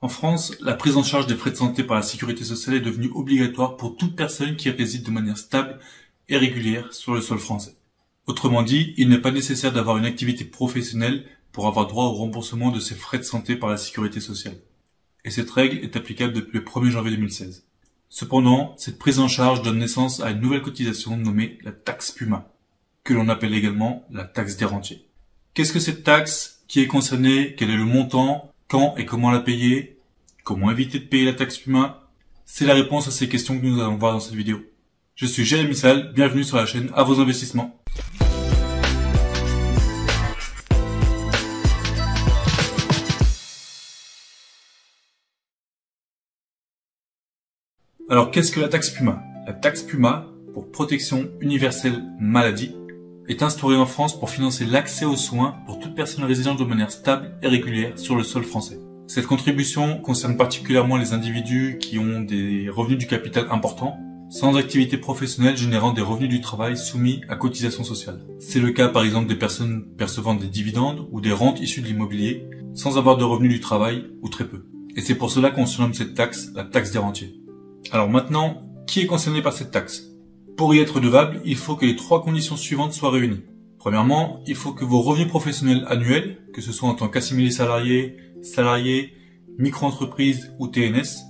En France, la prise en charge des frais de santé par la sécurité sociale est devenue obligatoire pour toute personne qui réside de manière stable et régulière sur le sol français. Autrement dit, il n'est pas nécessaire d'avoir une activité professionnelle pour avoir droit au remboursement de ces frais de santé par la sécurité sociale. Et cette règle est applicable depuis le 1er janvier 2016. Cependant, cette prise en charge donne naissance à une nouvelle cotisation nommée la taxe PUMA, que l'on appelle également la taxe des rentiers. Qu'est-ce que cette taxe? Qui est concernée? Quel est le montant? Quand et comment la payer? Comment éviter de payer la taxe PUMA? C'est la réponse à ces questions que nous allons voir dans cette vidéo. Je suis Jérémy Sall, bienvenue sur la chaîne À vos investissements. Alors qu'est-ce que la taxe PUMA? La taxe PUMA, pour protection universelle maladie, est instaurée en France pour financer l'accès aux soins pour toute personne résidant de manière stable et régulière sur le sol français. Cette contribution concerne particulièrement les individus qui ont des revenus du capital importants, sans activité professionnelle générant des revenus du travail soumis à cotisation sociale. C'est le cas par exemple des personnes percevant des dividendes ou des rentes issues de l'immobilier, sans avoir de revenus du travail ou très peu. Et c'est pour cela qu'on surnomme cette taxe la taxe des rentiers. Alors maintenant, qui est concerné par cette taxe? Pour y être redevable, il faut que les 3 conditions suivantes soient réunies. Premièrement, il faut que vos revenus professionnels annuels, que ce soit en tant qu'assimilé salarié, micro-entreprise ou TNS,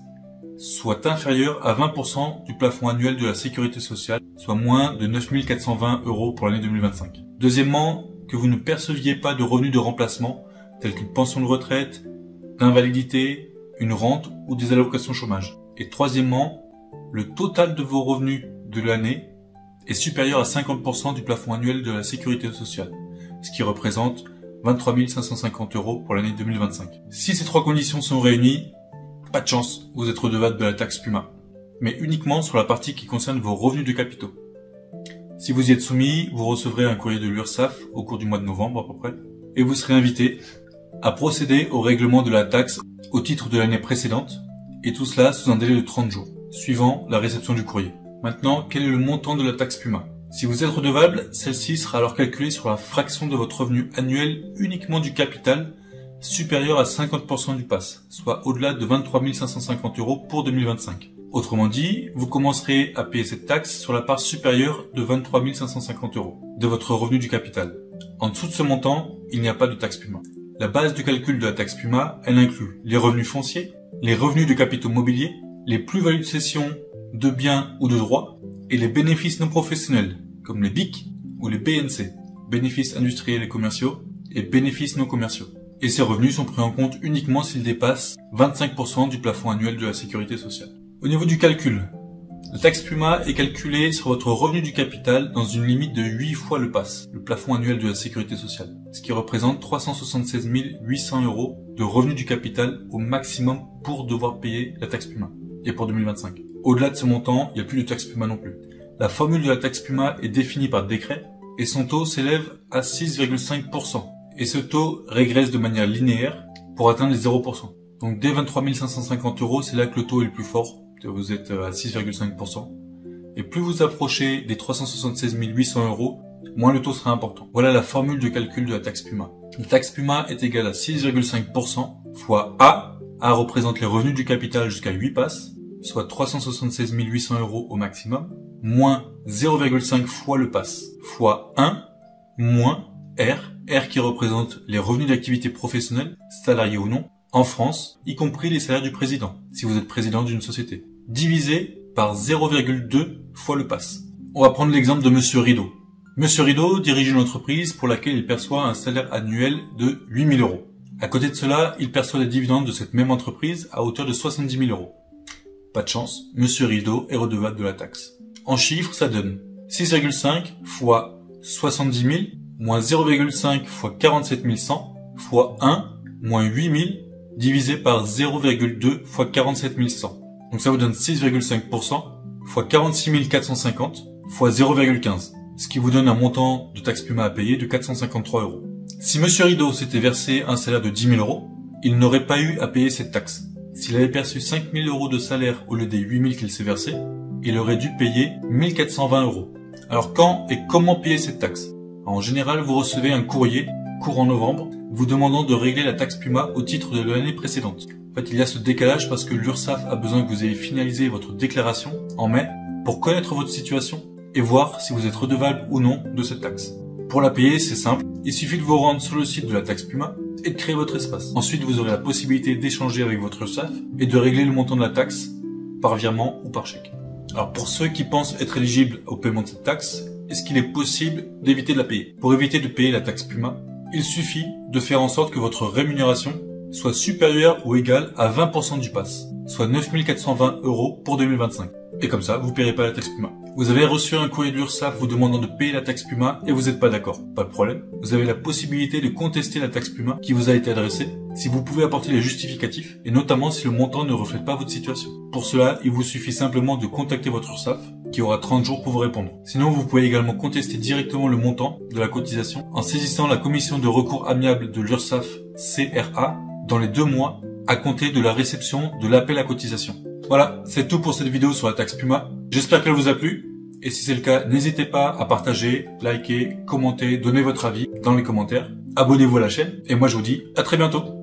soient inférieurs à 20% du plafond annuel de la sécurité sociale, soit moins de 9 420 € pour l'année 2025. Deuxièmement, que vous ne perceviez pas de revenus de remplacement, tels qu'une pension de retraite, d'invalidité, une rente ou des allocations chômage. Et troisièmement, le total de vos revenus de l'année est supérieur à 50% du plafond annuel de la sécurité sociale, ce qui représente 23 550 € pour l'année 2025. Si ces 3 conditions sont réunies, pas de chance, vous êtes redevable de la taxe PUMA, mais uniquement sur la partie qui concerne vos revenus de capitaux. Si vous y êtes soumis, vous recevrez un courrier de l'URSSAF au cours du mois de novembre à peu près, et vous serez invité à procéder au règlement de la taxe au titre de l'année précédente, et tout cela sous un délai de 30 jours, suivant la réception du courrier. Maintenant, quel est le montant de la taxe PUMA? Si vous êtes redevable, celle-ci sera alors calculée sur la fraction de votre revenu annuel uniquement du capital supérieur à 50% du PAS, soit au-delà de 23 550 € pour 2025. Autrement dit, vous commencerez à payer cette taxe sur la part supérieure de 23 550 € de votre revenu du capital. En dessous de ce montant, il n'y a pas de taxe PUMA. La base du calcul de la taxe PUMA, elle inclut les revenus fonciers, les revenus de capitaux mobiliers, les plus-values de cession de biens ou de droits, et les bénéfices non professionnels, comme les BIC ou les BNC, bénéfices industriels et commerciaux, et bénéfices non commerciaux. Et ces revenus sont pris en compte uniquement s'ils dépassent 25% du plafond annuel de la sécurité sociale. Au niveau du calcul, la taxe PUMA est calculée sur votre revenu du capital dans une limite de 8 fois le PAS, le plafond annuel de la sécurité sociale, ce qui représente 376 800 € de revenus du capital au maximum pour devoir payer la taxe PUMA, et pour 2025. Au-delà de ce montant, il n'y a plus de taxe PUMA non plus. La formule de la taxe PUMA est définie par décret, et son taux s'élève à 6,5%. Et ce taux régresse de manière linéaire pour atteindre les 0%. Donc dès 23 550 €, c'est là que le taux est le plus fort. Vous êtes à 6,5%. Et plus vous approchez des 376 800 €, moins le taux sera important. Voilà la formule de calcul de la taxe PUMA. La taxe PUMA est égale à 6,5% fois A. A représente les revenus du capital jusqu'à 8 PAS, soit 376 800 € au maximum, moins 0,5 fois le PAS, fois 1, moins R. R qui représente les revenus d'activité professionnelle, salariés ou non, en France, y compris les salaires du président, si vous êtes président d'une société, divisé par 0,2 fois le PAS. On va prendre l'exemple de Monsieur Rideau. Monsieur Rideau dirige une entreprise pour laquelle il perçoit un salaire annuel de 8 000 €. À côté de cela, il perçoit des dividendes de cette même entreprise à hauteur de 70 000 €. Pas de chance, Monsieur Rideau est redevable de la taxe. En chiffres, ça donne 6,5 fois 70 000 moins 0,5 fois 47 100 fois 1 moins 8 000 divisé par 0,2 fois 47 100. Donc ça vous donne 6,5% fois 46 450 fois 0,15. Ce qui vous donne un montant de taxe PUMA à payer de 453 €. Si Monsieur Rideau s'était versé un salaire de 10 000 €, il n'aurait pas eu à payer cette taxe. S'il avait perçu 5 000 € de salaire au lieu des 8 000 qu'il s'est versé, il aurait dû payer 1 420 €. Alors quand et comment payer cette taxe? En général, vous recevez un courrier, courant novembre, vous demandant de régler la taxe PUMA au titre de l'année précédente. En fait, il y a ce décalage parce que l'URSSAF a besoin que vous ayez finalisé votre déclaration en mai pour connaître votre situation et voir si vous êtes redevable ou non de cette taxe. Pour la payer, c'est simple. Il suffit de vous rendre sur le site de la taxe Puma et de créer votre espace. Ensuite, vous aurez la possibilité d'échanger avec votre URSSAF et de régler le montant de la taxe par virement ou par chèque. Alors, pour ceux qui pensent être éligibles au paiement de cette taxe, est-ce qu'il est possible d'éviter de la payer? Pour éviter de payer la taxe Puma, il suffit de faire en sorte que votre rémunération soit supérieure ou égale à 20% du PASS, soit 9 420 € pour 2025. Et comme ça, vous ne paierez pas la taxe Puma. Vous avez reçu un courrier de l'URSSAF vous demandant de payer la taxe Puma et vous n'êtes pas d'accord. Pas de problème. Vous avez la possibilité de contester la taxe Puma qui vous a été adressée si vous pouvez apporter les justificatifs et notamment si le montant ne reflète pas votre situation. Pour cela, il vous suffit simplement de contacter votre URSSAF qui aura 30 jours pour vous répondre. Sinon, vous pouvez également contester directement le montant de la cotisation en saisissant la commission de recours amiable de l'URSSAF CRA dans les 2 mois à compter de la réception de l'appel à cotisation. Voilà, c'est tout pour cette vidéo sur la taxe Puma. J'espère qu'elle vous a plu. Et si c'est le cas, n'hésitez pas à partager, liker, commenter, donner votre avis dans les commentaires. Abonnez-vous à la chaîne. Et moi, je vous dis à très bientôt.